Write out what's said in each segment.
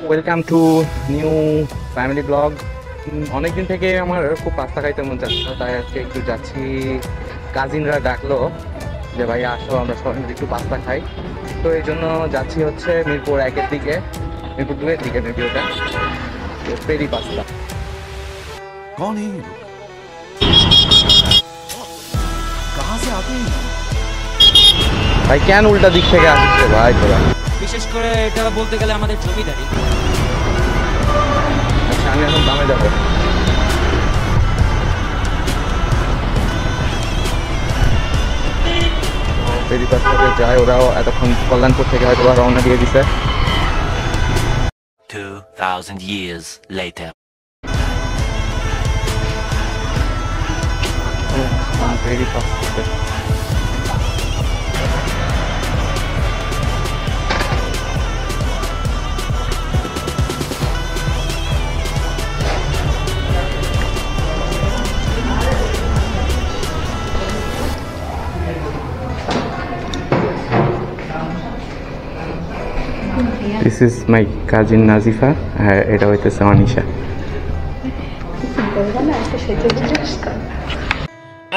Welcome to new family blog. অনেকদিন থেকে আমার খুব পাস্তা খাইতে মন চাচ্ছিল, তাই আজকে একটু যাচ্ছি। কাজিনরা ডাকলো যে ভাই আসো আমরা সবাই মিলে একটু পাস্তা খাই, তো এই জন্য যাচ্ছি হচ্ছে মিরপুর 1-এর দিকে, মিরপুর 2-এর দিকে মেবি ওটা, পেরি পাস্তা। कौन है ये लोग? कहाँ से आते हैं? ভাই কেন উল্টা দিক থেকে আসছে ভাই তোরা? বিশেষ করে এটা বলতে গেলে আমাদের জমিদারি। আচ্ছা আমি এখন দামে যাবো। পেরি পাস্তাতে যায়, ওরাও এতক্ষণ কল্যাণপুর থেকে হয়তো রওনা দিয়ে দিছে। 2000 years later. পেরি পাস্তাতে This is my cousin Nazifa, আর এটা হইতেছে অনিশা।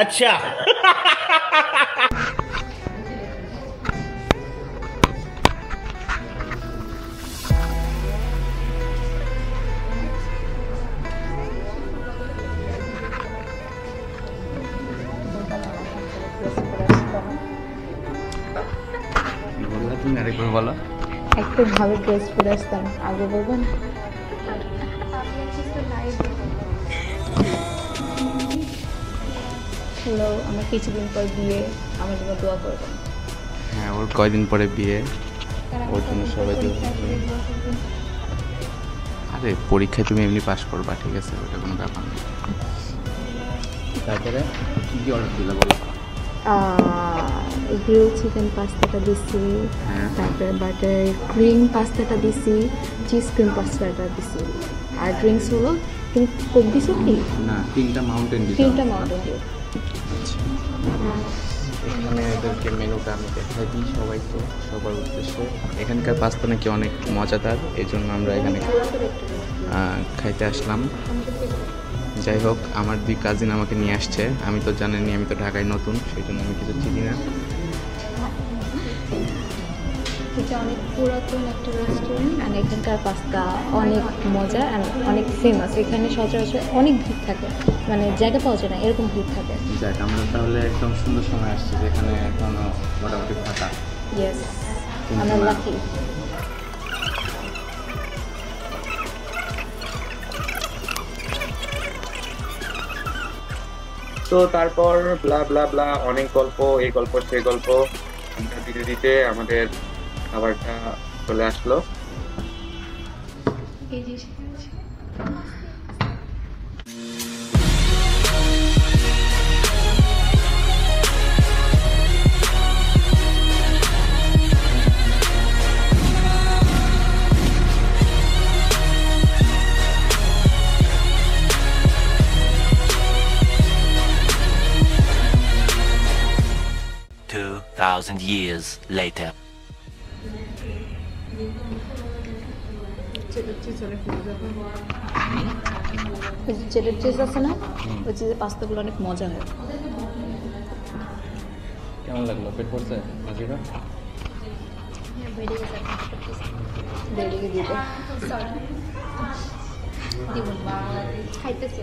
अच्छा বললা তুমি আরেকবার বলো। একটু ভালো ড্রেস পরে আসতাম, আগে বলবেন। হ্যালো, আমার কিছুদিন পর বিয়ে, আমার জন্য দোয়া করবেন। হ্যাঁ, ওর কয়দিন পরে বিয়ে, ওর জন্য সবাই দোয়া করবে। আরে পরীক্ষায় তুমি এমনি পাস করবা, ঠিক আছে, ওটা কোনো ব্যাপার না। তারপরে কি কি অর্ডার দিলে বলো? গ্রিল চিকেন পাস্তাটা দিছি, তারপরে বাটার ক্রিম পাস্তাটা দিছি, চিজ ক্রিম পাস্তাটা দিছি, আর ড্রিঙ্কস হলো তুমি কোক দিছো কি? না, 3টা মাউন্টেন ডিউ। 3টা মাউন্টেন ডিউ। এখানে এদেরকে মেনুটা আমি দেখাই দিই সবাই, তো সবার উদ্দেশ্যে। এখানকার পাস্তা নাকি অনেক মজাদার, এই জন্য আমরা এখানে খাইতে আসলাম। যাই হোক, আমার 2 কাজিন আমাকে নিয়ে আসছে, আমি তো জানেনি, আমি তো ঢাকায় নতুন, সেই জন্য আমি কিছু চিনি না। এটা অনেক পুরাতন একটা রেস্টুরেন্ট, আর এখানকার পাস্তা অনেক মজা আর অনেক ফেমাস। এখানে সচরাচর অনেক ভিড় থাকে, মানে জায়গা পাওয়া যায় না এরকম ভিড় থাকে। যাক, আমরা তাহলে একদম সুন্দর সময় আসছি, যেখানে এখনো মোটামুটি ফাঁকা। ইয়েস, আমরা লাকি। তো তারপর ব্লা ব্লা ব্লা অনেক গল্প, এই গল্প সেই গল্প দিতে দিতে আমাদের খাবারটা চলে আসলো। Thousand years later. Cheddar cheese আছে না, ওই চিজের পাস্তাগুলো অনেক মজা হয়। কেমন লাগলো? পেট ভরছে আজিবা? বেরিয়ে দিব খাইতেছে।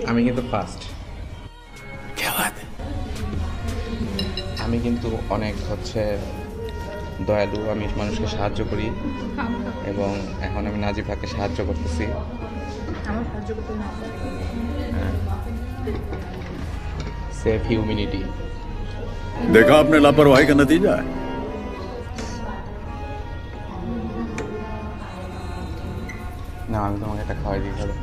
আমি কিন্তু ফার্স্ট, আমি কিন্তু অনেক দয়ালু, আমি মানুষকে সাহায্য করি এবং এখন আমি নাজিফাকে সাহায্য করতেছি। Save humanity. देखा आपने लापरवाही का नतीजा है। না, আমি তোমাকে একটা খাওয়াই দিই, খাবে?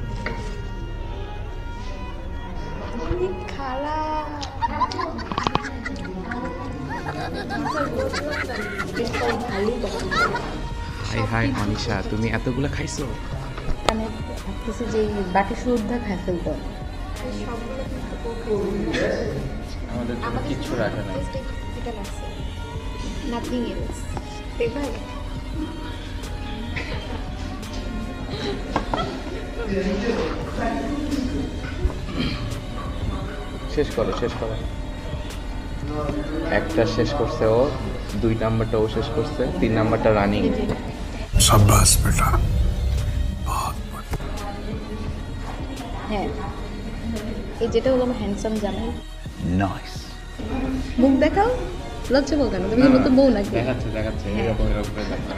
হাই হাই অনিশা, তুমি এতগুলো খাইছো? আমি ভাবতেছি যে বাকি শুদ্ধা খাই ফেলতো। আমাদের জন্য কিচ্ছু রাখে নাই। Nothing else. শেষ করো শেষ করো। একটা শেষ করছে ও, 2 নাম্বারটা ও শেষ করছে, 3 নাম্বারটা রানিং। शाबाश बेटा। হ্যাঁ, এই যেটা হলো আমার হ্যান্ডসাম জামাই। नाइस। মুখ দেখাও, লজ্জা বল কেন? তুমি নতুন বউ নাকি? দেখাচ্ছে দেখাচ্ছে এরকম এরকম করে দেখা।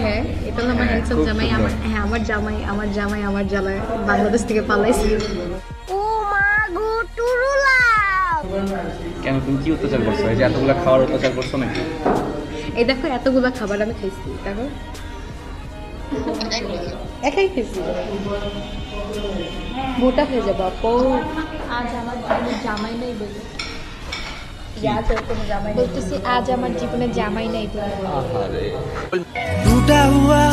হ্যাঁ, এটা হলো আমার হ্যান্ডসাম খুব জামাই। সুন্দর। আমার জামাই আমার জ্বালায় বাংলাদেশ থেকে পালাইছে। কেন তুমি কি অত্যাচার করছো? এই যে এতগুলা খাওয়ার অত্যাচার করছো নাকি? এই দেখো এতগুলো খাবার আমি খাইছি, দেখো একাই খাইছি, মোটা হয়ে যাবো আপু। আজ আমার জীবনে জামাই নাই বলে, বলতেছি আজ আমার জীবনে জামাই নাই বলে। আহারে टूटा हुआ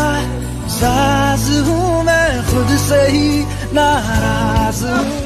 साज हूँ मैं खुद से ही नाराज हूँ